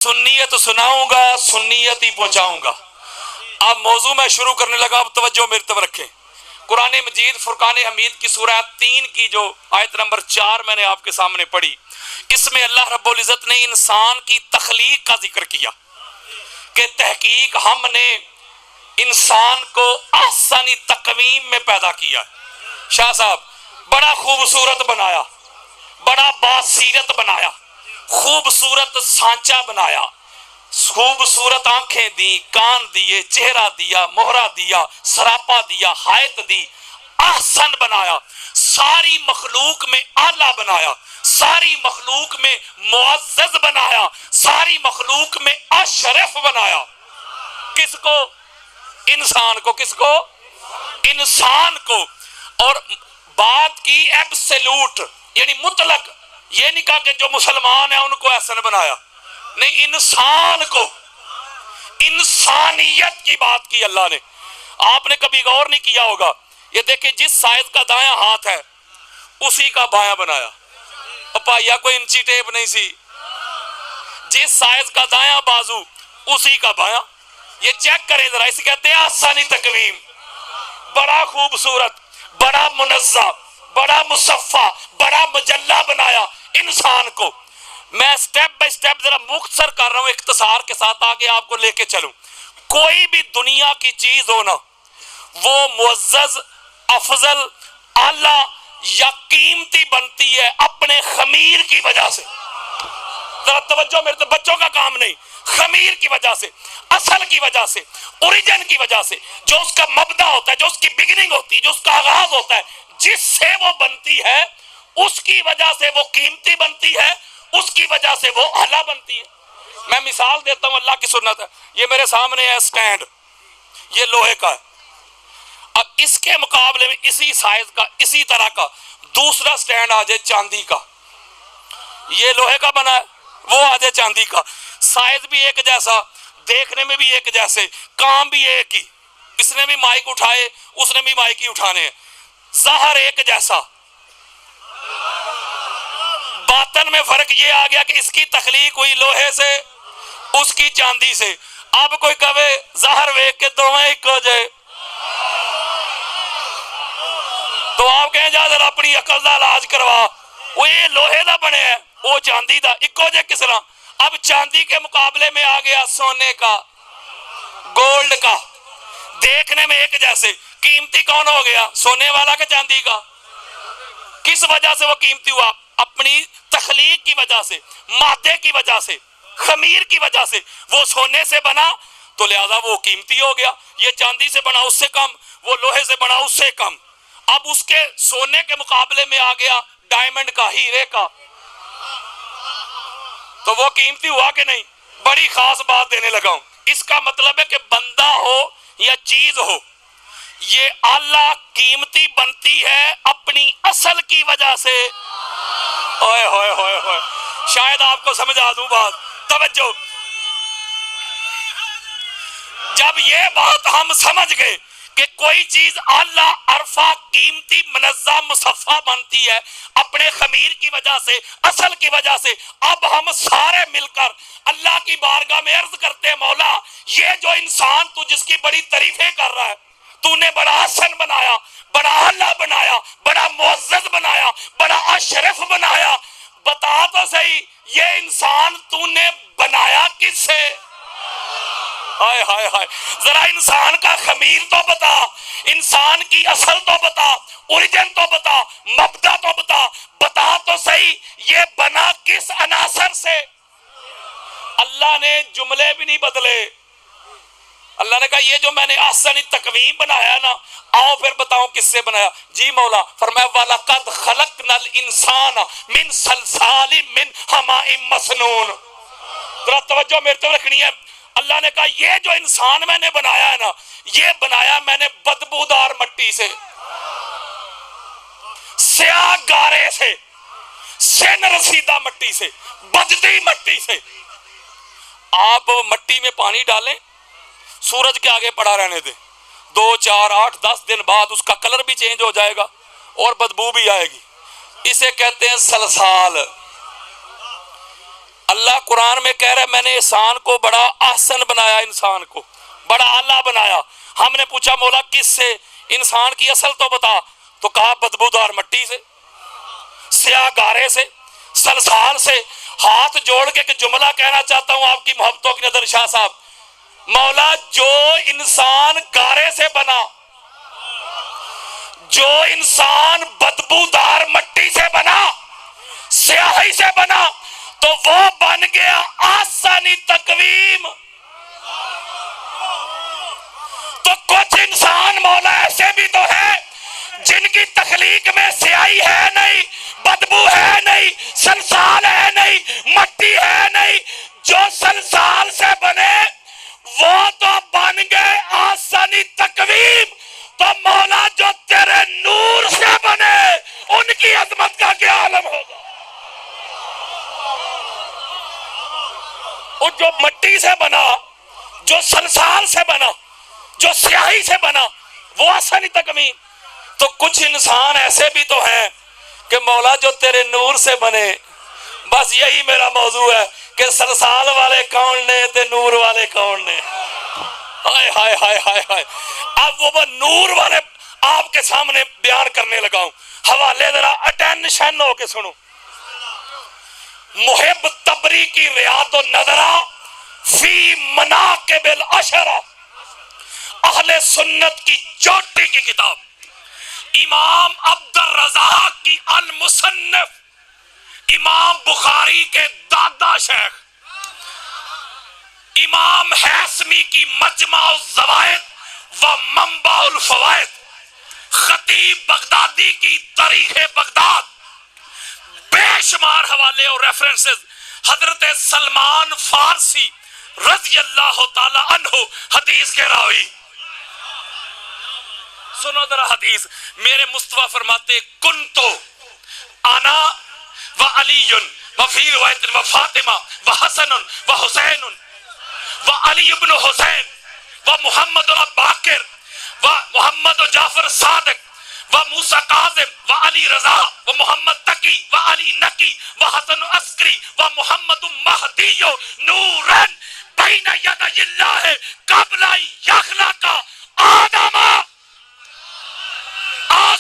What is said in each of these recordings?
سنیت سناؤں گا، سنیت ہی پہنچاؤں گا۔ اب موضوع میں شروع کرنے لگا، اب توجہ میری طرف رکھیں۔ قرآن مجید فرقان حمید کی سورہ 3 کی جو آیت نمبر 4 میں نے آپ کے سامنے پڑھی، اس میں اللہ رب العزت نے انسان کی تخلیق کا ذکر کیا کہ تحقیق ہم نے انسان کو احسنی تقویم میں پیدا کیا ہے۔ شاہ صاحب بڑا خوبصورت بنایا، بڑا باسیرت بنایا، خوبصورت سانچہ بنایا، خوبصورت آنکھیں دی، کان دیے، چہرہ دیا، مہرہ دیا، سراپا دیا، حائط دی، احسن بنایا، ساری مخلوق میں اعلیٰ بنایا، ساری مخلوق میں معزز بنایا، ساری مخلوق میں اشرف بنایا۔ کس کو؟ انسان کو۔ کس کو؟ انسان کو۔ اور بات کی ایبسلوٹ یعنی مطلق، یہ نہیں کہا کہ جو مسلمان ہیں ان کو احسن بنایا، نہیں، انسان کو، انسانیت کی بات کی اللہ نے۔ آپ نے کبھی غور نہیں کیا ہوگا، یہ دیکھیں جس سائز کا دایاں ہاتھ ہے اسی کا بایاں بنایا۔ پائیا کوئی انچی ٹیپ نہیں سی، جس سائز کا دایاں بازو اسی کا بایاں۔ یہ چیک کریں ذرا، اسے کہتے ہیں آسانی تقویم۔ بڑا خوبصورت، بڑا منزہ، بڑا مصفہ، بڑا مجلہ بنایا انسان کو۔ میں سٹیپ بائی سٹیپ ذرا مختصر کر رہا ہوں، اختصار کے ساتھ آگے آپ کو لے کے چلوں۔ کوئی بھی دنیا کی چیز ہونا وہ معزز، افضل، اعلیٰ یا قیمتی بنتی ہے اپنے خمیر کی وجہ سے۔ ذرا توجہ میرے، بچوں کا کام نہیں، خمیر کی وجہ سے، اصل کی وجہ سے، اوریجن کی وجہ سے، جو اس کا مبدا ہوتا ہے، جو اس کی بگننگ ہوتی ہے، جو اس کا آغاز ہوتا ہے، جس سے وہ بنتی ہے اس کی وجہ سے وہ قیمتی بنتی ہے، اس کی وجہ سے وہ اعلیٰ بنتی ہے۔ میں مثال دیتا ہوں، اللہ کی سنت ہے، یہ میرے سامنے ہے سٹینڈ، یہ لوہے کا ہے۔ اب اس کے مقابلے میں اسی سائز کا، اسی طرح کا دوسرا سٹینڈ آ جائے چاندی کا، یہ لوہے کا بنا ہے، وہ آ جائے چاندی کا، سائز بھی ایک جیسا، دیکھنے میں بھی ایک جیسے، کام بھی ایک ہی، اس نے بھی مائک اٹھائے، اس نے بھی مائک ہی اٹھانے ہیں، ظاہر ایک جیسا، باطن میں فرق یہ آ گیا کہ اس کی تخلیق ہوئی لوہے سے، اس کی چاندی سے۔ اب کوئی کہے ظاہر ویک کے دونوں ایک ہو جائے تو آپ کہیں جا ذرا اپنی عقل دا علاج کروا، وہ یہ لوہے دا بنے ہے، وہ چاندی دا، ایک ہو جائے کس طرح؟ اب چاندی کے مقابلے میں آ گیا سونے کا، گولڈ کا، دیکھنے میں ایک جیسے، قیمتی کون ہو گیا؟ سونے والا کہ چاندی کا؟ کس وجہ سے وہ قیمتی ہوا؟ اپنی تخلیق کی وجہ سے، مادے کی وجہ سے، خمیر کی وجہ سے۔ وہ سونے سے بنا تو لہذا وہ قیمتی ہو گیا، یہ چاندی سے بنا اس سے کم، وہ لوہے سے بنا اس سے کم۔ اب اس کے سونے کے مقابلے میں آ گیا ڈائمنڈ کا، ہیرے کا، تو وہ قیمتی ہوا کہ نہیں؟ بڑی خاص بات دینے لگا ہوں، اس کا مطلب ہے کہ بندہ ہو یا چیز ہو، یہ اعلیٰ قیمتی بنتی ہے اپنی اصل کی وجہ سے۔ اوئے ہوئے ہوئے ہوئے، شاید آپ کو سمجھا دوں بات، توجہ۔ جب یہ بات ہم سمجھ گئے کہ کوئی چیز اعلیٰ، عرفہ، قیمتی، منزہ، مصفہ بنتی ہے اپنے خمیر کی وجہ سے، اصل کی وجہ سے، اب ہم سارے مل کر اللہ کی بارگاہ میں عرض کرتے ہیں، مولا یہ جو انسان تو جس کی بڑی تعریفیں کر رہا ہے، تو نے بڑا حسن بنایا، بڑا اعلیٰ بنایا، بڑا معزز بنایا، بڑا اشرف بنایا، بتا تو صحیح یہ انسان تو نے بنایا کس سے؟ ہائے ہائے ہائے، ذرا انسان کا خمیر تو بتا، انسان کی اصل تو بتا، اوریجن تو بتا، مبدا تو بتا، بتا تو صحیح یہ بنا کس عناصر سے؟ اللہ نے جملے بھی نہیں بدلے، اللہ نے کہا یہ جو میں نے احسن تقویم بنایا نا، آؤ پھر بتاؤں کس سے بنایا۔ جی مولا، فرمایا وَلَقَدْ خَلَقْنَا الْإِنسَانَ مِنْ صَلْصَالٍ مِنْ حَمَإٍ مَسْنُونٍ۔ ذرا توجہ میرے تو رکھنی ہے، اللہ نے کہا یہ جو انسان میں نے بنایا ہے نا، یہ بنایا میں نے بدبودار مٹی سے، سیاہ گارے سے، سن رسیدہ مٹی سے، بجتی مٹی سے۔ آپ مٹی میں پانی ڈالیں، سورج کے آگے پڑا رہنے دیں، 2 4 8 10 دن بعد اس کا کلر بھی چینج ہو جائے گا اور بدبو بھی آئے گی۔ اسے کہتے ہیں سلسال۔ اللہ قرآن میں کہہ رہا ہے میں نے انسان کو بڑا احسن بنایا، انسان کو بڑا اعلیٰ بنایا. ہم نے پوچھا مولا کس سے؟ انسان کی اصل تو بتا. تو کہا بدبودار مٹی سے، سیاہ گارے سے، سلسال سے. ہاتھ جوڑ کے کہ جملہ کہنا چاہتا ہوں آپ کی محبتوں کی نظر شاہ صاحب، مولا جو انسان گارے سے بنا، جو انسان بدبودار مٹی سے بنا، سیاہی سے بنا، تو وہ بن گیا آسانی تقویم. تو کچھ انسان مولا ایسے بھی تو ہے جن کی تخلیق میں سیاہی ہے نہیں، بدبو ہے نہیں، سلسال ہے نہیں، مٹی ہے نہیں. جو سلسال سے بنے وہ تو بن گئے آسانی تقویم. تو مولا جو تیرے نور سے بنے ان کی عظمت کا کیا عالم ہوگا. اور جو مٹی سے بنا، جو سلسال سے بنا، جو سیاہی سے بنا، وہ آسانی تکمیل. تو کچھ انسان ایسے بھی تو ہیں کہ مولا جو تیرے نور سے بنے. بس یہی میرا موضوع ہے کہ سلسال والے کون نے تے نور والے کون نے. ہائے ہائے ہائے ہائے ہائے. اب وہ نور والے آپ کے سامنے بیان کرنے لگا ہوں. حوالے ذرا اٹینشن ہو کے سنو. محب تبری کی ریاض النظرہ فی مناقب العشرہ، اہل سنت کی چوٹی کی کتاب. امام عبد الرزاق کی المصنف، امام بخاری کے دادا شیخ، امام حیثمی کی مجمع الزوائد و منبع الفوائد، خطیب بغدادی کی تاریخ بغداد، بے شمار حوالے اور ریفرنسز. حضرت سلمان فارسی رضی اللہ تعالی عنہ حدیث کے راوی. سنو ذرا حدیث. میرے مصطفیٰ فرماتے کنتو انا و علی و فی روایت و فاطمہ و حسن و حسین و علی ابن حسین و محمد باقر و محمد جعفر صادق و موسیٰ کاظم و علی رضا و محمد تقی و علی نقی و حسن عسکری و محمد مہدی نورن بین یدی اللہ قبل یخلق آدم.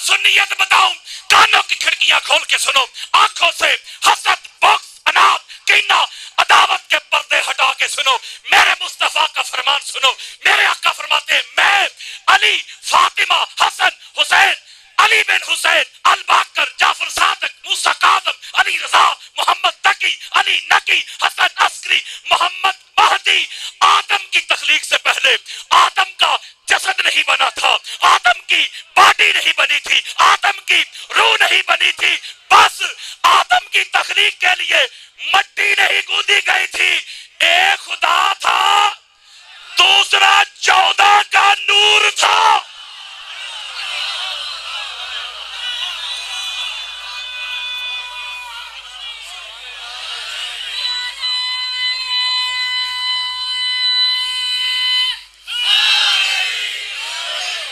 سنیت بتاؤں، کانوں کی کھڑکیاں کھول کے سنو، آنکھوں سے حسد، بغض، اناد، کینہ، عداوت کے پردے ہٹا کے سنو. میرے مصطفیٰ کا فرمان سنو. میرے آقا فرماتے ہیں میں علی، فاطمہ، حسن، حسین، علی بن حسین، الباقر، جعفر صادق، موسیٰ کاظم، علی رضا، محمد تقی، علی نقی، حسن عسکری، محمد مہدی. آدم کی تخلیق سے پہلے آدم کا جسد نہیں بنا تھا، آدم کی باڈی نہیں بنی تھی، آدم کی روح نہیں بنی تھی. بس آدم کی تخلیق کے لیے مٹی نہیں گوندی گئی تھی. ایک خدا تھا، دوسرا 14 کا نور تھا.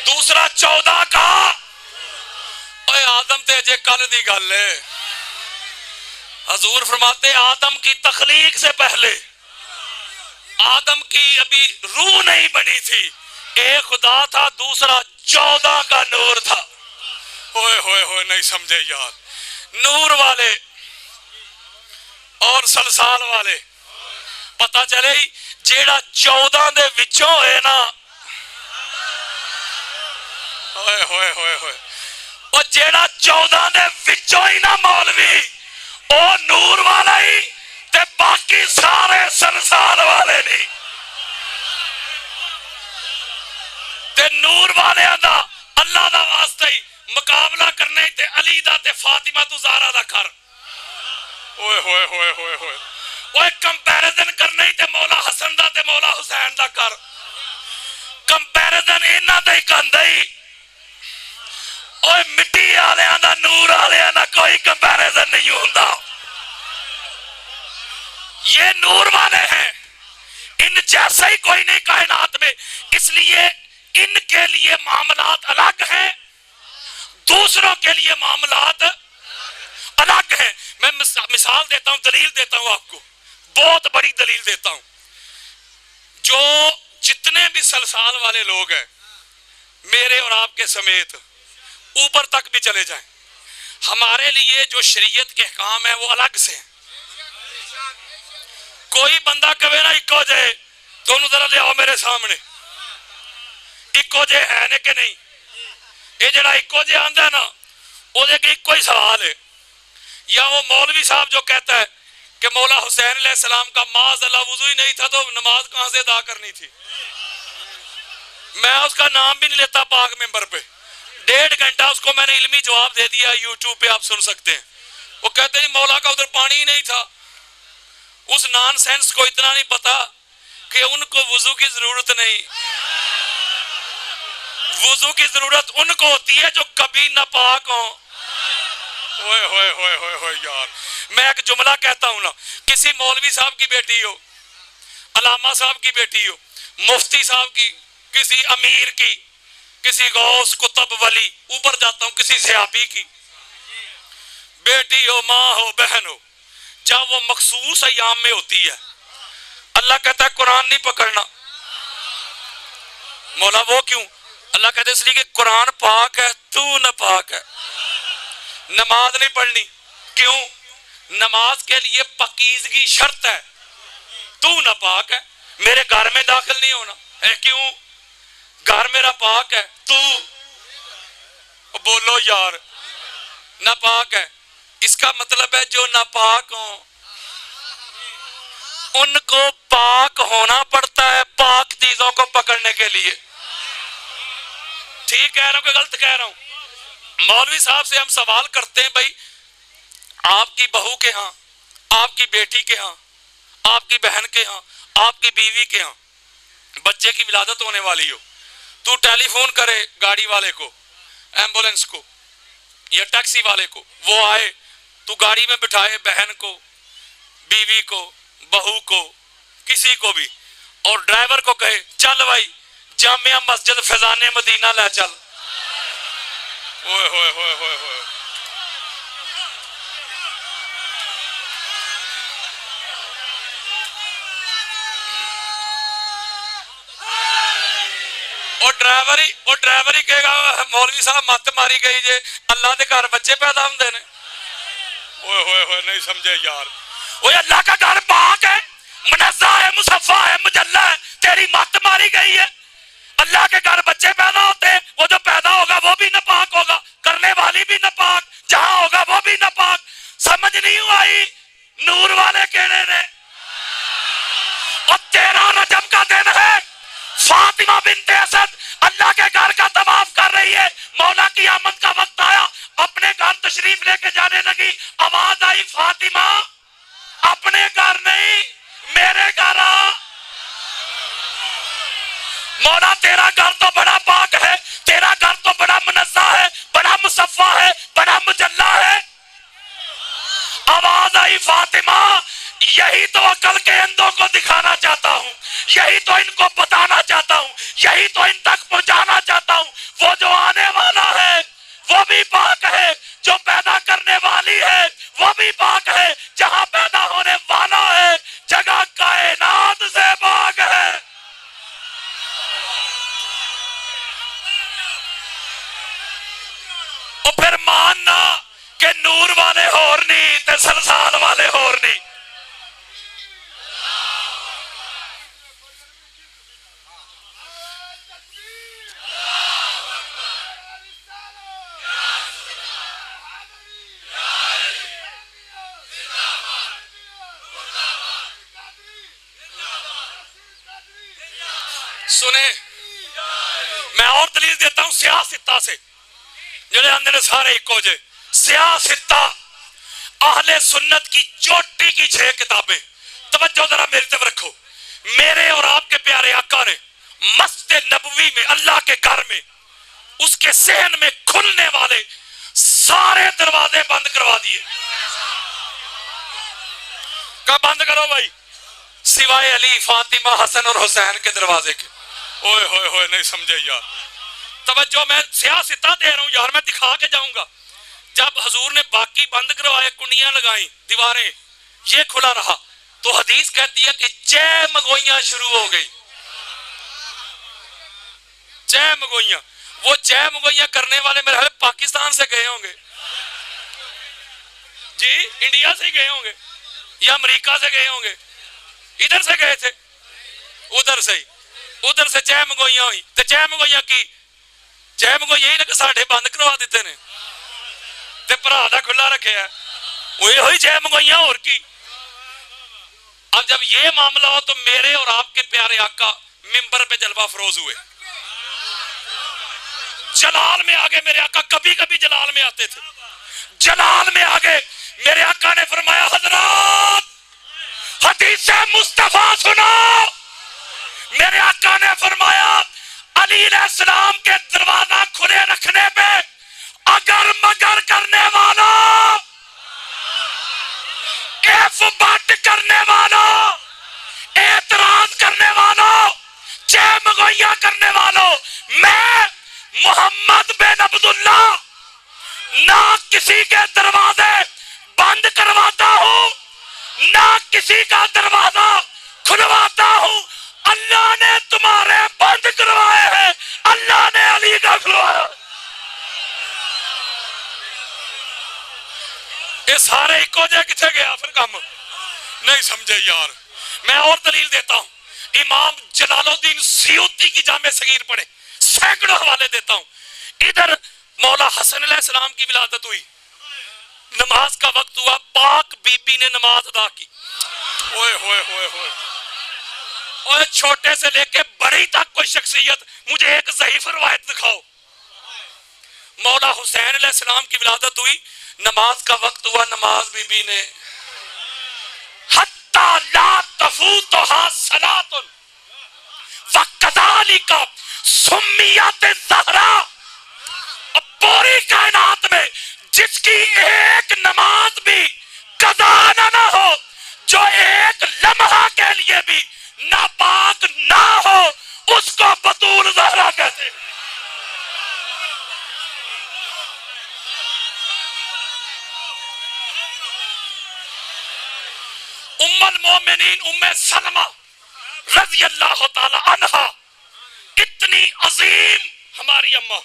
دوسرا 14 کا. اے آدم تے جے کل دی گل ہے. حضور فرماتے آدم کی تخلیق سے پہلے آدم کی ابھی روح نہیں بنی تھی. ایک خدا تھا، دوسرا 14 کا نور تھا. ہوئے ہوئے ہوئے نہیں سمجھے یار. نور والے اور سلسال والے پتہ چلے جیڑا 14 دے وچوں ہے نا، ہوئے ہوئے ہوئے ہوئے، اور جیڑا 14 دے وچوں ہی نا مولوی، او نور والا ہی تے باقی سارے سلسال والے نہیں. تے نور والے دا اللہ دا واسطہ ہی مقابلہ کرنے تے علی دا تے فاطمہ تو زہرا دا کر. ہوئے ہوئے ہوئے ہوئے ہوئے. اوے کمپیریزن کرنے تے مولا حسن دا تے مولا حسین دا کر. کمپیریزن انہاں دا ہی کندہ ہی. اوے مٹی آلیاں دا نور آلیاں دا کوئی کمپیریزن نہیں ہوندا. یہ نور والے ہیں، ان جیسا ہی کوئی نہیں کائنات میں. اس لیے ان کے لیے معاملات الگ ہیں، دوسروں کے لیے معاملات الگ ہیں. میں مثال دیتا ہوں، دلیل دیتا ہوں آپ کو. بہت بڑی دلیل دیتا ہوں. جو جتنے بھی سلسال والے لوگ ہیں میرے اور آپ کے سمیت اوپر تک بھی چلے جائیں, ہمارے لیے جو شریعت کے احکام ہیں وہ الگ سے ہیں. کوئی بندہ کہے نا اکو جے تو انہوں ذرا لے آؤ میرے سامنے, اکو جے ہے نے کہ نہیں. یہ جڑا اکو جے آندا ہے نا وہ ایک ہی سوال ہے, یا وہ مولوی صاحب جو کہتا ہے کہ مولا حسین علیہ السلام کا معاذ اللہ وضو ہی نہیں تھا تو نماز کہاں سے ادا کرنی تھی. میں اس کا نام بھی نہیں لیتا پاک ممبر پہ, 1.5 گھنٹہ اس کو میں نے علمی جواب دے دیا, یوٹیوب پہ آپ سن سکتے ہیں. وہ کہتے ہیں مولا کا ادھر پانی ہی نہیں تھا. اس نان سینس کو اتنا نہیں پتا کہ ان کو وضو کی ضرورت نہیں, وضو کی ضرورت ان کو ہوتی ہے جو کبھی ناپاک ہوں. ہوئے ہوئے ہوئے ہوئے ہوئے یار, میں ایک جملہ کہتا ہوں نا, کسی مولوی صاحب کی بیٹی ہو, علامہ صاحب کی بیٹی ہو, مفتی صاحب کی, کسی امیر کی, کسی غوث قطب ولی, اوپر جاتا ہوں کسی صحابی کی بیٹی ہو, ماں ہو, بہن ہو, جب وہ مخصوص ایام میں ہوتی ہے اللہ کہتا ہے قرآن نہیں پکڑنا. مولا وہ کیوں؟ اللہ کہتا ہے اس لیے کہ قرآن پاک ہے, تو نہ پاک ہے. نماز نہیں پڑھنی, کیوں؟ نماز کے لیے پاکیزگی شرط ہے, تو نہ پاک ہے. میرے گھر میں داخل نہیں ہونا ہے, کیوں؟ گھر میرا پاک ہے, تو بولو یار نہ پاک ہے. اس کا مطلب ہے جو ناپاک ہوں ان کو پاک ہونا پڑتا ہے پاک چیزوں کو پکڑنے کے لیے. ٹھیک کہہ رہا ہوں کہ غلط کہہ رہا ہوں؟ مولوی صاحب سے ہم سوال کرتے ہیں, بھائی آپ کی بہو کے ہاں, آپ کی بیٹی کے ہاں, آپ کی بہن کے ہاں, آپ کی بیوی کے ہاں بچے کی ولادت ہونے والی ہو, تو ٹیلی فون کرے گاڑی والے کو, ایمبولنس کو یا ٹیکسی والے کو, وہ آئے, تو گاڑی میں بٹھائے بہن کو, بیوی کو, بہو کو, کسی کو بھی, اور ڈرائیور کو کہے چل بھائی جامعہ مسجد فیضان مدینہ لے چل. ہوئے ہوئے ہوئے ہوئے ہوئے, اور ڈرائیور ہی کہے گا مولوی صاحب مت ماری گئی جے, اللہ دے گھر بچے پیدا ہوندے نے. ہوئے ہوئے ہوئے نہیں سمجھے یار. وہ اللہ کا گھر پاک ہے, منزہ ہے, مصفا ہے, مجلہ ہے, تیری مت ماری گئی ہے. اللہ کے گھر بچے پیدا ہوتے, وہ جو پیدا ہوگا وہ بھی ناپاک ہوگا, کرنے والی بھی ناپاک, جہاں ہوگا وہ بھی ناپاک. سمجھ نہیں آئی؟ نور والے کہنے نے. اور 13 رجب کا دن ہے, فاطمہ بنت اسد اللہ کے گھر کا طواف کر رہی ہے, مولا کی آمد کا وقت آیا, اپنے گھر تشریف لے کے جانے لگی, آواز آئی فاطمہ اپنے گھر نہیں میرے گھر آ. مولا تیرا گھر تو بڑا پاک ہے, تیرا گھر تو بڑا منزہ ہے, بڑا مصفا ہے, بڑا مجلہ ہے. آواز آئی فاطمہ یہی تو عقل کے اندھوں کو دکھانا چاہتا ہوں, یہی تو ان کو بتانا چاہتا ہوں, یہی تو ان تک پہنچانا چاہتا ہوں. وہ جو آنے والا ہے وہ بھی پاک ہے, جو پیدا کرنے والی ہے وہ بھی پاک ہے, جہاں پیدا ہونے والا ہے جگہ کائنات سے پاک ہے. اور پھر ماننا کہ نور والے ہور نہیں تے سلسال والے ہور نہیں. سنیں میں اور دلیل دیتا ہوں سیاستہ سے, جنہیں اندر نے سارے ایک جے. سیاستہ اہل سنت کی چوٹی کی 6 کتابیں, توجہ ذرا میری طرف رکھو. میرے اور آپ کے پیارے آقا نے مسجد نبوی میں, اللہ کے گھر میں, اس کے صحن میں کھلنے والے سارے دروازے بند کروا دیے. کب بند کرو بھائی؟ سوائے علی, فاطمہ, حسن اور حسین کے دروازے کے. اوئے ہوئے ہوئے نہیں سمجھے یار. توجہ میں سیاستہ دے رہا ہوں یار, میں دکھا کے جاؤں گا. جب حضور نے باقی بند کروائے, کنڈیاں لگائیں, دیواریں, یہ کھلا رہا, تو حدیث کہتی ہے کہ چہ مگوئیاں شروع ہو گئی. چہ مگوئیاں. وہ چہ مگوئیاں کرنے والے میرے خیال پاکستان سے گئے ہوں گے جی, انڈیا سے گئے ہوں گے یا امریکہ سے گئے ہوں گے. ادھر سے گئے تھے, ادھر سے ہی, ادھر سے چہ مگوئیاں ہوئی. تو چہ مگوئیاں کی چہ مگوئی یہی نا کہ ساڈے بند کروا دیتے نے تے بھرا دا کھلا رکھے ہے, وہی چہ مگوئیاں اور کی. اب جب یہ معاملہ ہو تو میرے اور آپ کے پیارے آقا ممبر پہ جلوہ افروز ہوئے. جلال میں آگے میرے آقا کبھی کبھی جلال میں آتے تھے. جلال میں آگے میرے آقا نے فرمایا حضرات حدیث مصطفیٰ سنو. میرے آقا نے فرمایا علی علیہ السلام کے دروازہ کھلے رکھنے پہ اگر مگر کرنے والوں, ایف بٹ کرنے والوں, اعتراض کرنے والوں, چہ مگویاں کرنے والوں, میں محمد بن عبداللہ نہ کسی کے دروازے بند کرواتا ہوں نہ کسی کا دروازہ کھلواتا ہوں. اللہ نے تمہارے بند کروائے ہیں, اللہ نے علی کا کھلوایا. یہ سارے ایک ہو جائے کتنے گیا پھر کام نہیں سمجھے یار. میں اور دلیل دیتا ہوں, امام جلال الدین سیوطی کی جامع صغیر پڑھے, سینکڑوں حوالے دیتا ہوں. ادھر مولا حسن علیہ السلام کی ولادت ہوئی, نماز کا وقت ہوا, پاک بی بی نے نماز ادا کی. اوئے ہوئے ہوئے ہوئے اوئے, چھوٹے سے لے کے بڑی تک کوئی شخصیت مجھے ایک ضعیف روایت دکھاؤ. مولا حسین علیہ السلام کی ولادت ہوئی, نماز کا وقت ہوا, نماز بی بی نے حتی لا تفوتها صلاۃ وکذالک سمیت الزہرا. پوری کائنات میں جس کی ایک نماز بھی قضا نہ ہو, جو ایک لمحہ کے لیے بھی ناپاک نہ ہو, اس کو بطول زہرا کہتے ہیں. ام المومنین ام سلمہ رضی اللہ تعالی عنہا, اتنی عظیم ہماری اماں.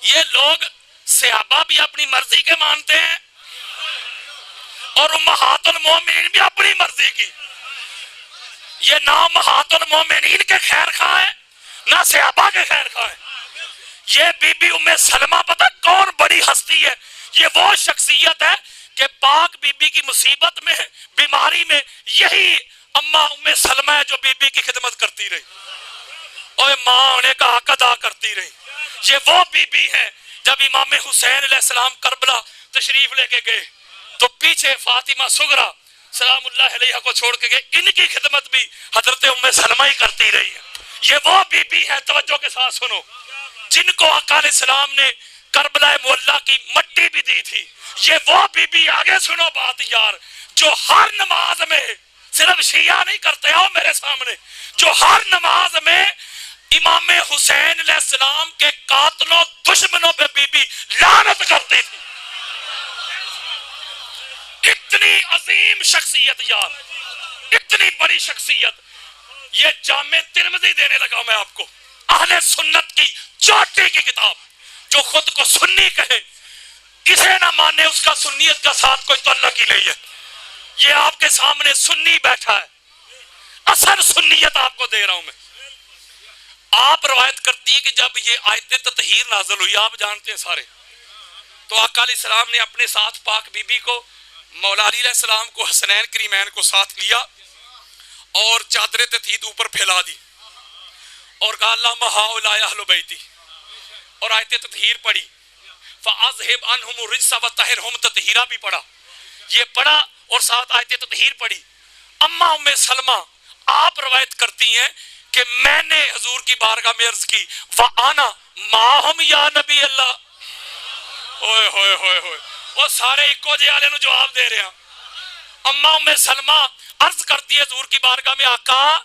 یہ لوگ صحابہ بھی اپنی مرضی کے مانتے ہیں اور امہات المومنین بھی اپنی مرضی کی. یہ نہ امہات المومنین کے خیر خواہ ہیں نہ صحابہ کے خیر خواہ ہیں. یہ بی بی ام سلمہ پتہ کون بڑی ہستی ہے؟ یہ وہ شخصیت ہے کہ پاک بی بی کی مصیبت میں بیماری میں یہی اماں ام سلمہ ہے جو بی بی کی خدمت کرتی رہی اور ماں ہونے کا حق ادا کرتی رہی. یہ وہ بی بی ہے جب امام حسین علیہ السلام کربلا تشریف لے کے گئے تو پیچھے فاطمہ صغرا سلام اللہ علیہ کو چھوڑ کے گئے, ان کی خدمت بھی حضرت ام سلمہ ہی کرتی رہی ہے. یہ وہ بی بی ہے, توجہ کے ساتھ سنو, جن کو آقا علیہ السلام نے کربلا معلیٰ کی مٹی بھی دی تھی. یہ وہ بی بی, آگے سنو بات یار, جو ہر نماز میں, صرف شیعہ نہیں کرتے ہو میرے سامنے, جو ہر نماز میں امام حسین علیہ السلام کے قاتلوں دشمنوں پہ بی بی لعنت کرتی تھی. اتنی عظیم شخصیت یار, اتنی بڑی شخصیت. یہ جامع ترمذی دینے لگا میں آپ کو, اہل سنت کی چوٹی کی کتاب, جو خود کو سنی کہے, کسے نہ مانے اس کا سنیت کا ساتھ کوئی تعلق ہی نہیں ہے. یہ آپ کے سامنے سنی بیٹھا ہے, اصل سنیت آپ کو دے رہا ہوں میں. آپ روایت کرتی ہیں کہ جب یہ آیت تطہیر نازل ہوئی, آپ جانتے ہیں سارے, تو آقا علیہ السلام نے اپنے ساتھ پاک بی بی کو, مولا علی علیہ السلام کو, حسنین کریمین کو ساتھ لیا اور چادر تطہیر اوپر پھیلا دی اور کہا اللہم ہؤلاء اہل بیتی, اور آیت تطہیر پڑھی, فاذہب عنہم الرجس وطہرہم تطہیرا بھی پڑھا. یہ پڑھا اور ساتھ آیت تطہیر پڑھی. اماں ام سلمہ آپ روایت کرتی ہیں کہ میں نے حضور کی بارگاہ میں عرض کی, وَأَنَا مَعَهُمْ یا نبی اللہ. ہوئے ہوئے ہوئے ہوئے, وہ سارے ایکو جے والے نو جواب دے رہے ہیں. اماں ام سلمہ عرض کرتی ہے حضور کی بارگاہ میں, آقا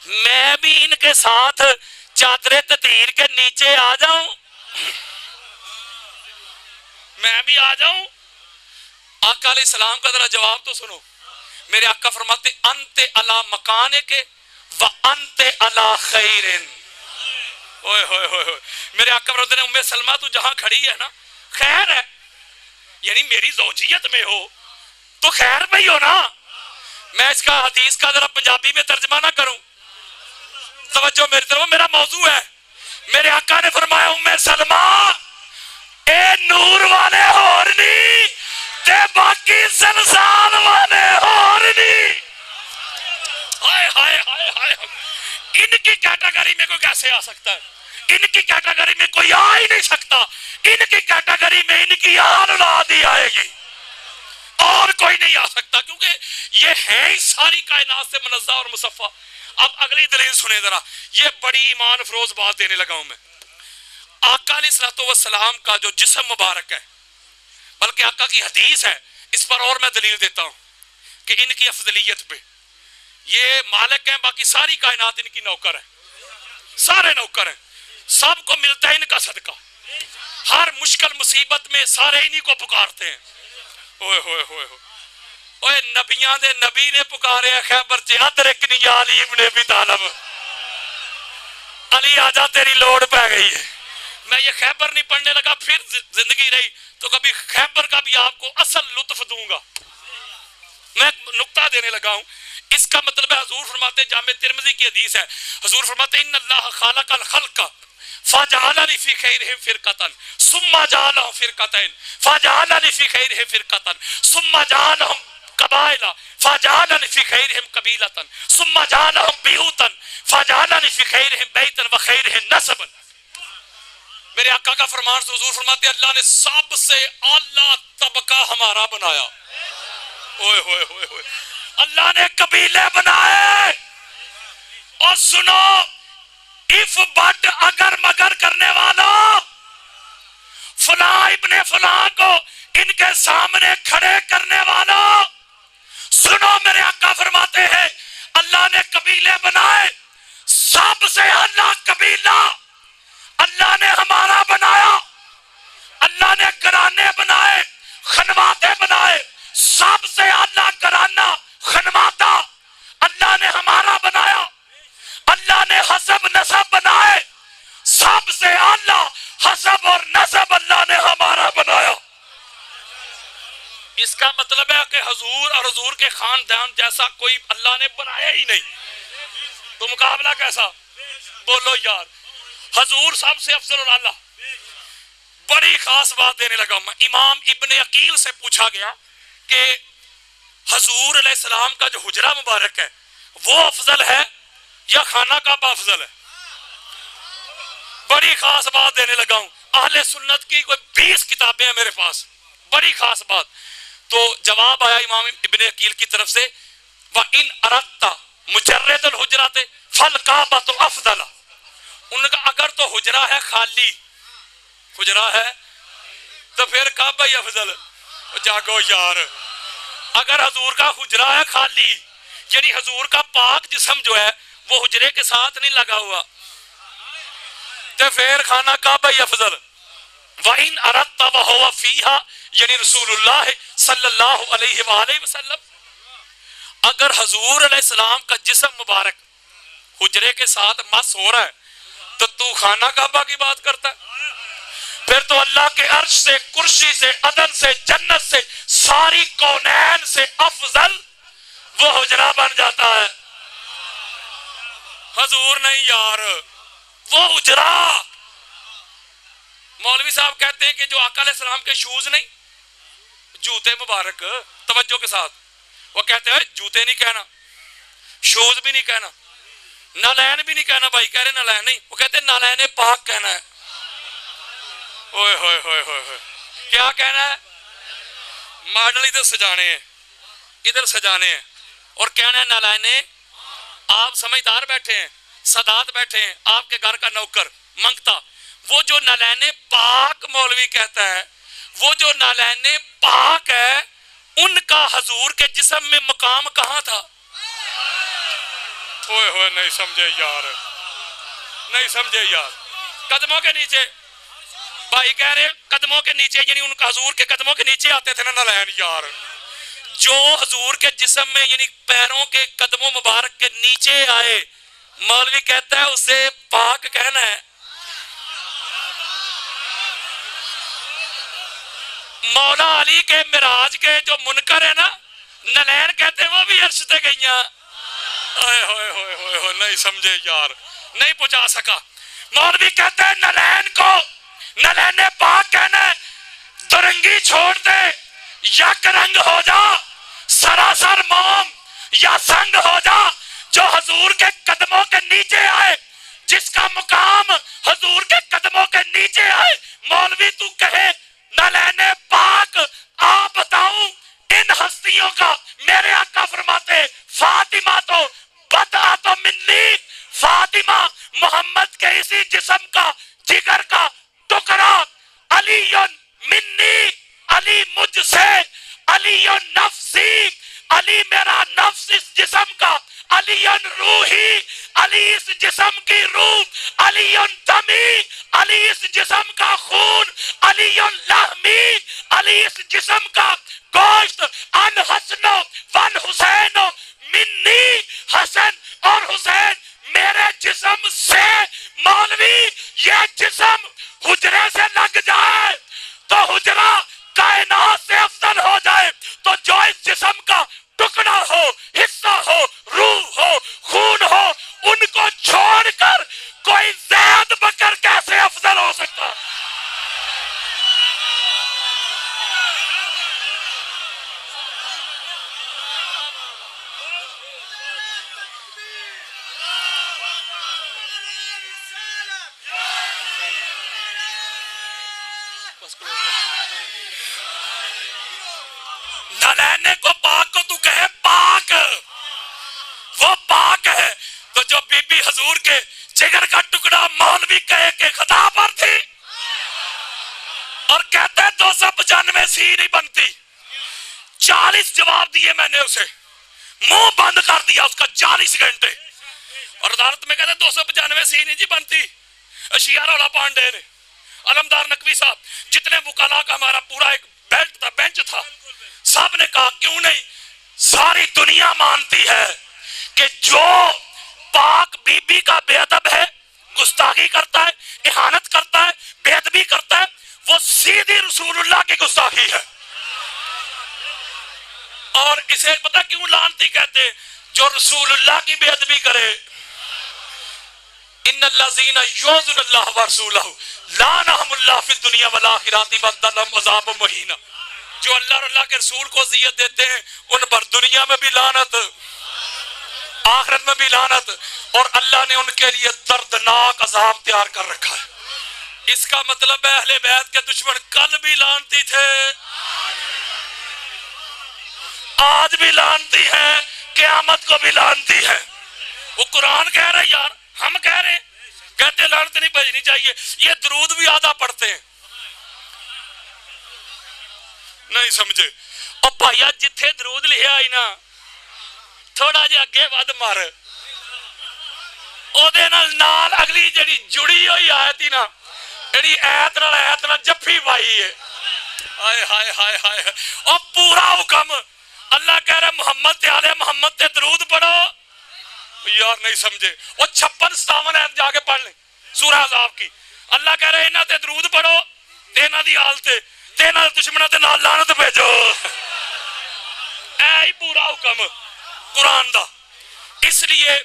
میں بھی ان کے ساتھ چادر تطہیر کے نیچے آ جاؤں, میں بھی آ جاؤں. آقا علیہ السلام کا ذرا جواب تو سنو. میرے آقا فرماتے انت علی مکانک و انت علی خیرن. اوئے ہوئے ہوئے ہوئے. میرے آقا فرماتے ہیں ام سلمہ تو جہاں کھڑی ہے نا خیر ہے، یعنی میری زوجیت میں ہو تو خیر میں ہی ہو نا. میں اس کا حدیث کا ذرا پنجابی میں ترجمہ نہ کروں، توجہ میری طرف، میرا موضوع ہے. میرے آقا نے فرمایا ام سلمہ اے نور والے ہورنی تے باقی سنسان والے ہورنی. ہائے ہائے ہائے ہائے، ان کی کیٹیگری میں کوئی کیسے آ سکتا ہے؟ ان کی کیٹیگری میں کوئی آ ہی نہیں سکتا. ان کی کیٹیگری میں ان کی آل اولاد ہی آئے گی اور کوئی نہیں آ سکتا، کیونکہ یہ ہے ہی ساری کائنات سے منزہ اور مصفہ. اب اگلی دلیل سنیں ذرا، یہ بڑی ایمان افروز بات دینے لگا ہوں میں. آقا علیہ الصلوۃ والسلام کا جو جسم مبارک ہے، بلکہ آقا کی حدیث ہے، اس پر اور میں دلیل دیتا ہوں کہ ان کی افضلیت پہ. یہ مالک ہیں، باقی ساری کائنات ان کی نوکر ہے، سارے نوکر ہیں، سب کو ملتا ہے ان کا صدقہ. ہر مشکل مصیبت میں سارے انہی کو پکارتے ہیں. اوئے ہوئے ہوئے ہوئے. اوئے نبیاں دے نبی نے پکارے ہیں خیبر چ ادرکنی یا علی ابن ابی طالب. علی آجا تیری لوڑ پہ گئی ہے. میں یہ خیبر نہیں پڑھنے لگا، پھر زندگی رہی تو کبھی خیبر کا بھی آپ کو اصل لطف دوں گا. میں نکتہ دینے لگا ہوں. اس کا مطلب ہے حضور فرماتے ہیں، جامع ترمذی کی حدیث ہے، حضور فرماتے ہیں ان اللہ خالق الخلق فجعلنی فی خیرہم فرقۃ ثم جعلهم فرقتین فجعلنی فی خیرہم فرقۃ ثم جعلهم قبائل فجعلنی فی خیرہم قبیلۃ ثم جعلهم بیوتا فجعلنی فی خیرہم بیتا وخیرہم نسبا. میرے آقا کا فرمان سے حضور فرماتے ہیں اللہ نے سب سے اعلیٰ طبقہ ہمارا بنایا. اوئے ہوئے ہوئے ہوئے. اللہ نے قبیلے بنائے. اور سنو، اف بٹ اگر مگر کرنے والا فلاں ابن فلاں کو ان کے سامنے کھڑے کرنے والا، سنو میرے آقا فرماتے ہیں اللہ نے قبیلے بنائے، سب سے اعلیٰ قبیلہ اللہ نے ہمارا بنایا. اللہ نے گھرانے بنائے، خنواتے بنائے، سب سے اعلیٰ گھرانہ خنواتا اللہ نے ہمارا بنایا. اللہ نے حسب نسب بنائے، سب سے اعلیٰ حسب اور نسب اللہ نے ہمارا بنایا. اس کا مطلب ہے کہ حضور اور حضور کے خاندان جیسا کوئی اللہ نے بنایا ہی نہیں. تو مقابلہ کیسا؟ بولو یار. حضور سب سے افضل اور اعلیٰ. بڑی خاص بات دینے لگا میں. امام ابن عقیل سے پوچھا گیا کہ حضور علیہ السلام کا جو حجرہ مبارک ہے وہ افضل ہے یا خانہ کعبہ افضل ہے؟ بڑی خاص بات دینے لگا ہوں. اہل سنت کی کوئی 20 کتابیں ہیں میرے پاس. بڑی خاص بات. تو جواب آیا امام ابن عقیل کی طرف سے وَإِنْ أَرَدْتَ مُجَرَّدَ الْحُجْرَةِ فَالْكَعْبَةُ أَفْضَلَ. ان کا اگر تو حجرہ ہے خالی، حجرہ ہے تو پھر کعبہ ہی افضل. جاگو یار. اگر حضور کا حجرہ ہے خالی، یعنی حضور کا پاک جسم جو ہے وہ حجرے کے ساتھ نہیں لگا ہوا، تو پھر خانہ کعبہ ہی افضل. وَإِنْ أَرَدْتَ وَهُوَ فِيهَا، یعنی رسول اللہ صلی اللہ علیہ وآلہ وسلم. اگر حضور علیہ السلام کا جسم مبارک حجرے کے ساتھ مس ہو رہا ہے تو تو خانہ کعبہ کی بات کرتا ہے. پھر تو اللہ کے عرش سے، کرسی سے، عدن سے، جنت سے، ساری کونین سے افضل وہ حجرہ بن جاتا ہے. حضور نہیں یار، وہ حجرہ. مولوی صاحب کہتے ہیں کہ جو آقا علیہ السلام کے شوز نہیں، جوتے مبارک، توجہ کے ساتھ وہ کہتے ہیں جوتے نہیں کہنا، شوز بھی نہیں کہنا، نالین بھی نہیں کہنا. بھائی کہہ رہے نالین نہیں، وہ کہتے ہیں نالین پاک کہنا ہے. اوئے ہوئے ہوئے ہوئے. کیا کہنا ہے؟ ماڈل ادھر سجانے ہیں، ادھر سجانے ہیں، اور کہنا ہے نالین. آپ سمجھدار بیٹھے ہیں، سادات بیٹھے ہیں، آپ کے گھر کا نوکر منگتا. وہ جو نالین پاک مولوی کہتا ہے، وہ جو نالین پاک ہے، ان کا حضور کے جسم میں مقام کہاں تھا؟ اوئے ہوئے نہیں سمجھے یار، نہیں سمجھے یار. قدموں کے نیچے بھائی کہہ رہے قدموں کے نیچے، یعنی ان کا حضور کے قدموں کے نیچے آتے تھے نا نالین یار. جو حضور کے جسم میں یعنی پیروں کے قدموں مبارک کے نیچے آئے، مولوی کہتا ہے اسے پاک کہنا ہے۔ مولا علی کے معراج کے جو منکر ہے نا، نلین کہتے ہیں وہ بھی عرش تے گئیاں۔ نہیں سمجھے یار، نہیں پہنچا سکا۔ مولوی کہتے ہیں نلین کو نلین پاک کہنا ہے، درنگی چھوڑ دے، یک رنگ ہو جا، سراسر موم یا سنگ ہو جا، جو حضور کے قدموں کے نیچے آئے، جس کا مقام حضور کے قدموں کے نیچے آئے۔ مولوی تو کہے نلین پاک، آپ بتاؤں ان ہستیوں کا، میرے آقا فرماتے فاطمہ تو بدا تو منی، فاطمہ محمد کے اسی جسم کا جگر کا ٹکڑا، علی منی، علی مجھ سے، علی نفسی، علی میرا نفس اس جسم کا، علی روحی، علی اس جسم کی روح، علی دمی، علی اس جسم کا خون، علی لحمی، علی اس جسم کا گوشت، ان حسن ون حسین منی، حسن اور حسین میرے جسم سے۔ مولوی یہ جسم حجرے سے لگ جائے تو حجرہ کائنات سے افضل ہو جائے، تو جو اس جسم کا ٹکڑا ہو، حصہ ہو، روح ہو، خون ہو، ان کو چھوڑ کر کوئی زید بکر کیسے افضل ہو سکتا؟ نلینے کو پاک کو تو کہے پاک، وہ پاک ہے، تو جو بی بی حضور کے جگر کا ٹکڑا مولوی کہے کہ خطا پر تھی، اور کہتے ہیں 295 سی نہیں بنتی۔ 40 جواب دیے میں نے اسے، منہ بند کر دیا اس کا 40 گھنٹے، اور عدالت میں کہتے ہیں 295 سی نہیں جی بنتی۔ اشیاء رولا پانڈے نے، علمدار نقوی صاحب، جتنے وکلاء کا ہمارا پورا ایک بیلٹ تھا، بینچ تھا، سب نے کہا کیوں نہیں، ساری دنیا مانتی ہے کہ جو پاک بی بی کا بے ادب ہے، گستاخی کرتا ہے، احانت کرتا ہے، بے ادبی کرتا ہے، وہ سیدھی رسول اللہ کی گستاخی ہے۔ اور اسے پتہ کیوں لعنتی کہتے ہیں؟ جو رسول اللہ کی بے ادبی کرے، ان الذین یؤذون اللہ ورسولہ لعنہم اللہ فی الدنیا والآخرۃ وَلَهُمْ عذاب مہین۔ جو اللہ اور اللہ کے رسول کو اذیت دیتے ہیں ان پر دنیا میں بھی لعنت، آخرت میں بھی لعنت، اور اللہ نے ان کے لیے دردناک عذاب تیار کر رکھا ہے۔ اس کا مطلب ہے اہل بیت کے دشمن کل بھی لعنتی تھے، آج بھی لعنتی ہے، قیامت کو بھی لعنتی ہے۔ وہ قرآن کہہ رہے یار، ہم کہہ رہے ہیں، کہتے لعنت نہیں بھیجنی چاہیے، یہ درود بھی آدھا پڑھتے ہیں، نہیں سمجھے۔ اور بھائیا جتھے درود لکھیا آئی نا، تھوڑا جے اگے ود مار، او دے نال اگلی جڑی جڑی ہوئی آیتی نا، جڑی ایت نال جفی پائی ہے، ہائے ہائے ہائے ہائے، اور پورا حکم اللہ کہہ رہے محمد تے آلے محمد تے درود پڑھو۔ یار نہیں سمجھے، وہ 56-57 ایت جا کے پڑھ لیں سورہ احزاب کی، اللہ کہہ رہے انہاں تے درود پڑھو، تے انہاں دی آل تے انہاں دشمناں تے نال لعنت بھیجو۔ اے ہی پورا حکم قرآن دا۔ اس لیے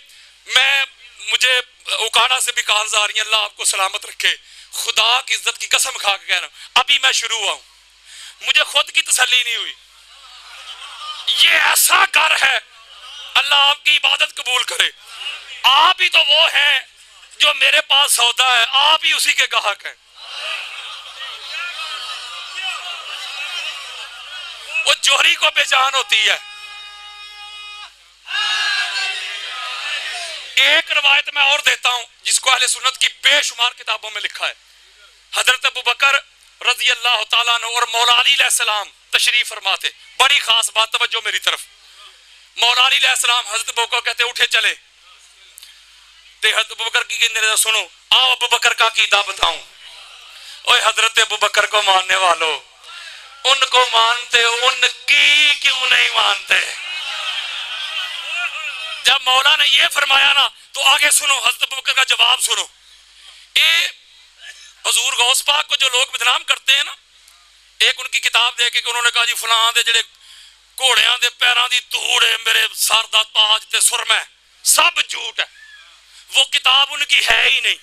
مجھے اکاڑا سے بھی کالز آ رہی ہیں، اللہ آپ کو سلامت رکھے، خدا کی عزت کی قسم کھا کے کہہ رہا ہوں، ابھی میں شروع ہوا ہوں، مجھے خود کی تسلی نہیں ہوئی۔ یہ ایسا گھر ہے، اللہ آپ کی عبادت قبول کرے۔ آپ ہی تو وہ ہیں جو میرے پاس سودا ہے، آپ ہی اسی کے گاہک ہیں۔ وہ جوہری کو بے جان ہوتی ہے۔ ایک روایت میں اور دیتا ہوں جس کو اہل سنت کی بے شمار کتابوں میں لکھا ہے۔ حضرت ابوبکر رضی اللہ تعالیٰ عنہ اور مولا علی علیہ السلام تشریف فرماتے، بڑی خاص بات، توجہ میری طرف۔ مولا علی علیہ السلام حضرت ابوبکر کہتے اٹھے چلے، تے حضرت ابوبکر کی کہنے سنو، آؤ ابوبکر کا عقیدہ بتاؤں۔ اوے حضرت ابوبکر کو ماننے والوں، ان کو مانتے ان کی کیوں نہیں مانتے؟ جب مولا نے یہ فرمایا نا تو آگے سنو، حضرت ابوبکر کا جواب سنو. اے حضور غوث پاک کو جو لوگ بدنام کرتے ہیں نا، ایک ان کی کتاب دے کے کہ انہوں نے کہا جی فلاں دے جڑے گھوڑیاں دے پیراں دی دھوڑ ہے، میرے سر دا تاج تے سرما ہے، سب جھوٹ ہے. وہ کتاب ان کی ہے ہی نہیں.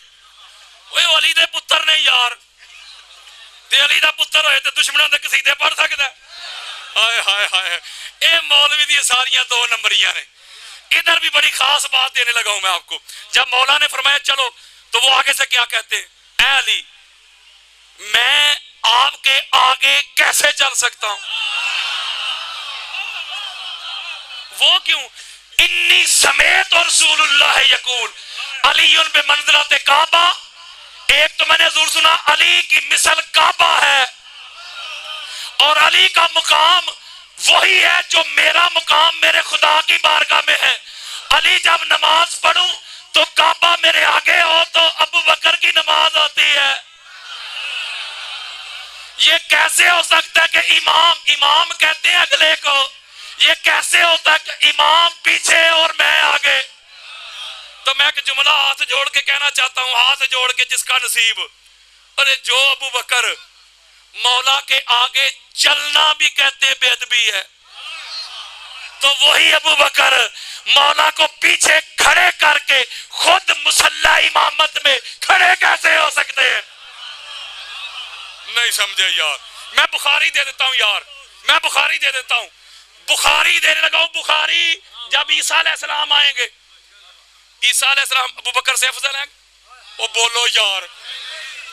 وہ علی دے پتر نے یار، تے علی دا پتر ہوئے تے دشمنوں دے قصیدے پڑھ سکدا ہے؟ ہائے ہائے ہائے، اے مولوی دی ساریاں دو نمبریاں نے. ادھر بھی بڑی خاص بات دینے لگا ہوں میں آپ کو. جب مولا نے فرمایا چلو، تو وہ آگے سے کیا کہتے ہیں؟ اے علی، میں آپ کے آگے کیسے چل سکتا ہوں؟ وہ کیوں؟ انی سمیت اور رسول اللہ یقول علی بے منزلت کعبہ. ایک تو میں نے حضور سنا علی کی مثل کعبہ ہے، اور علی کا مقام وہی ہے جو میرا مقام میرے خدا کی بارگاہ میں ہے. علی جب نماز پڑھوں تو کعبہ میرے آگے ہو تو ابو بکر کی نماز ہوتی ہے. یہ کیسے ہو سکتا ہے کہ امام کہتے ہیں اگلے کو؟ یہ کیسے ہوتا ہے کہ امام پیچھے اور میں آگے؟ تو میں ایک جملہ ہاتھ جوڑ کے کہنا چاہتا ہوں، ہاتھ جوڑ کے جس کا نصیب. ارے جو ابو بکر مولا کے آگے چلنا بھی کہتے بے ادبی ہے، تو وہی ابو بکر مولا کو پیچھے کھڑے کر کے خود مصلی امامت میں کھڑے کیسے ہو سکتے ہیں؟ نہیں سمجھے یار. میں بخاری دے دیتا ہوں یار، میں بخاری دے دیتا ہوں. بخاری دینے لگا ہوں. بخاری جب عیسیٰ علیہ السلام آئیں گے، عیسیٰ علیہ السلام ابو بکر سے افضل ہیں؟ وہ بولو یار،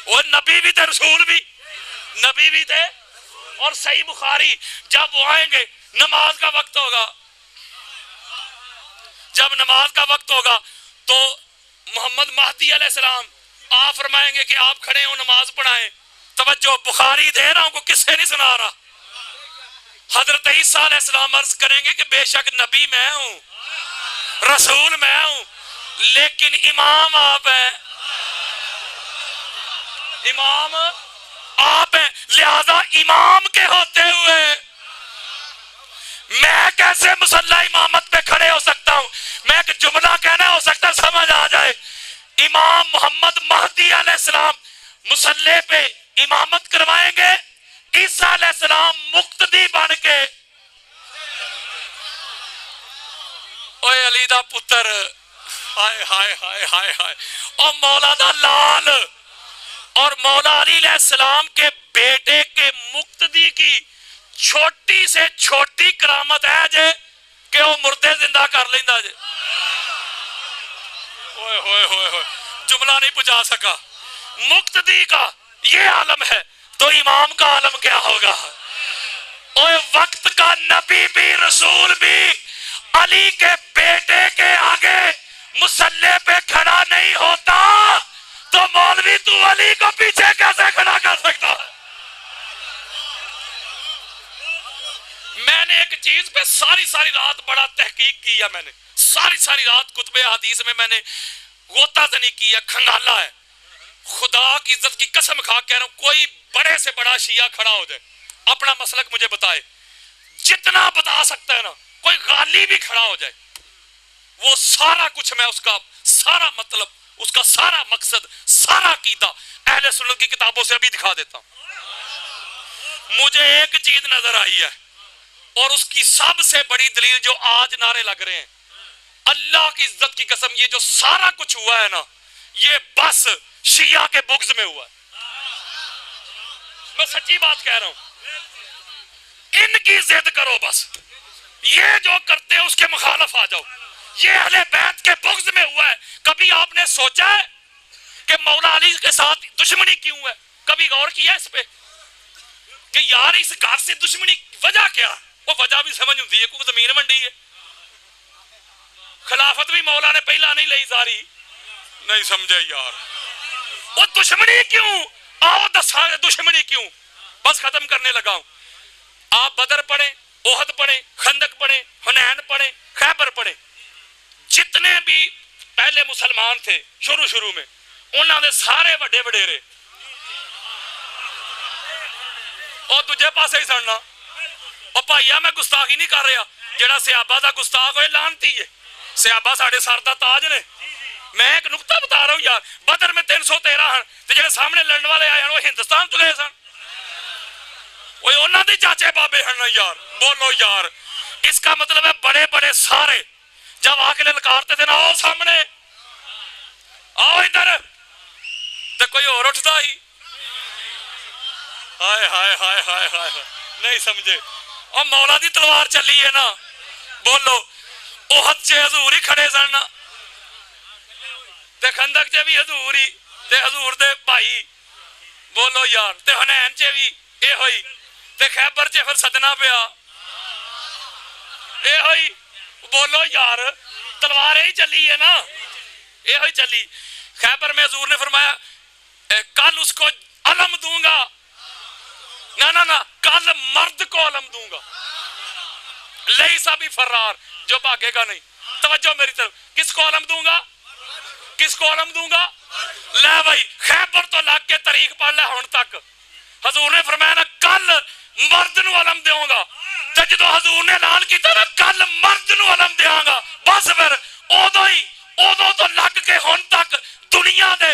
وہ نبی بھی تھے، رسول بھی، نبی بھی تھے. اور صحیح بخاری جب وہ آئیں گے، نماز کا وقت ہوگا، جب نماز کا وقت ہوگا تو محمد مہدی علیہ السلام آپ فرمائیں گے کہ آپ کھڑے ہوں نماز پڑھائیں. توجہ، بخاری دے رہا ہوں کو کس سے نہیں سنا رہا. حضرت عیسیٰ علیہ السلام عرض کریں گے کہ بے شک نبی میں ہوں، رسول میں ہوں، لیکن امام آپ ہیں، امام آپ ہیں. لہذا امام کے ہوتے ہوئے میں کیسے مصلی امامت پہ کھڑے ہو سکتا ہوں؟ میں ایک جملہ کہنا ہو سکتا سمجھ آ جائے. امام محمد مہدی علیہ السلام مصلی پہ امامت کروائیں گے، عیسیٰ علیہ السلام مقتدی بن کے. اوے علی دا پتر، ہائے ہائے ہائے ہائے ہائے، اور مولا دا لال، اور مولا علی علیہ السلام کے بیٹے کے مقتدی کی چھوٹی سے چھوٹی کرامت ہے جے کہ وہ مردے زندہ کر لیندہ جے. ہوئے ہوئے ہوئے ہوئے، جملہ نہیں پہنچا سکا. مقتدی کا یہ عالم ہے تو امام کا عالم کیا ہوگا؟ اوہ وقت کا نبی بھی رسول بھی علی کے بیٹے کے آگے مصلی پہ کھڑا نہیں ہوتا تو مولوی تو علی کو پیچھے کیسے کھڑا کر سکتا ہے؟ میں نے ایک چیز پہ ساری رات بڑا تحقیق کیا. میں نے ساری رات کتب حدیث میں نے غوطہ زنی کیا، کھنگالا ہے. خدا کی عزت کی قسم کھا کہہ رہا ہوں، کوئی بڑے سے بڑا شیعہ کھڑا ہو جائے اپنا مسلک مجھے بتائے، جتنا بتا سکتا ہے نا، کوئی غالی بھی کھڑا ہو جائے، وہ سارا کچھ میں اس کا سارا مطلب، اس کا سارا مقصد، سارا عقیدہ اہل سنت کی کتابوں سے ابھی دکھا دیتا ہوں. مجھے ایک چیز نظر آئی ہے، اور اس کی سب سے بڑی دلیل جو آج نعرے لگ رہے ہیں، اللہ کی عزت کی قسم، یہ جو سارا کچھ ہوا ہے نا، یہ بس شیعہ کے بغض میں ہوا ہے. میں سچی بات کہہ رہا ہوں. ان کی ضد کرو، بس یہ جو کرتے ہیں اس کے مخالف آ جاؤ. یہ اہل بیت کے بغض میں ہوا ہے. کبھی آپ نے سوچا ہے کہ مولا علی کے ساتھ دشمنی کیوں ہے؟ کبھی غور کیا اس پہ کہ یار اس گھر سے دشمنی وجہ کیا؟ وہ وجہ بھی سمجھ ہوتی ہے، کوئی زمین منڈی ہے. خلافت بھی مولا نے پہلا نہیں لئی زاری. نہیں سمجھے یار. وہ دشمنی کیوں؟ آؤ دسا دشمنی کیوں. بس ختم کرنے لگا ہوں. آپ بدر پڑھیں، احد پڑھیں، خندق پڑھیں، حنین پڑھیں، خیبر پڑھیں. جتنے بھی پہلے مسلمان تھے شروع میں، انہوں نے سارے وڈے وڈیرے اور دوجے پاسے ہی سڑنا. اور بھائیا میں گستاخی نہیں کر رہا، جڑا صحابہ دا گستاخ ہوئے لانتی ہے، صحابہ ساڑھے سر دا تاج نے۔ میں ایک نقطہ بتا رہا ہوں یار، بدر میں 313 ہیں تے جڑے سامنے لڑنے والے آئے ہیں وہ ہندوستان تو گئے سن، وہ انہاں دے چاچے بابے ہیں نا یار، بولو یار۔ اس کا مطلب ہے بڑے بڑے سارے جب آ کے للکارتے تھے نا، آؤ سامنے، آؤ ادھر، تو کوئی اور اٹھتا ہی؟ ہائے ہائے ہائے ہائے ہائے، نہیں سمجھے؟ اور مولا دی تلوار چلی ہے نا، بولو احد چے حضور ہی کھڑے سن نا، تے خندق چے بھی حضور ہی، تے حضور دے بھائی، بولو یار، تے حنین چے بھی اے ہوئی، تے خیبر چے پھر صدنا پیا اے ہوئی، بولو یار، تلوار ہی چلی ہے نا، اے ہوئی چلی۔ خیبر میں حضور نے فرمایا کل اس کو علم دوں گا، نہ کل مرد کو علم دوں گا، لیسا بھی فرار، جو بھاگے گا نہیں۔ توجہ میری طرف، کس کو علم دوں گا؟ کس کو علم دوں گا؟ لے بھائی خیبر تو لگ کے تاریخ پڑھ لے ہون تک، حضور نے فرمایا نا کل مرد نو علم دیوں گا، تے جدو حضور نے اعلان کیتا نا کل مرد نو علم دیاں گا، بس پھر ادو تو لگ کے ہون تک دنیا دے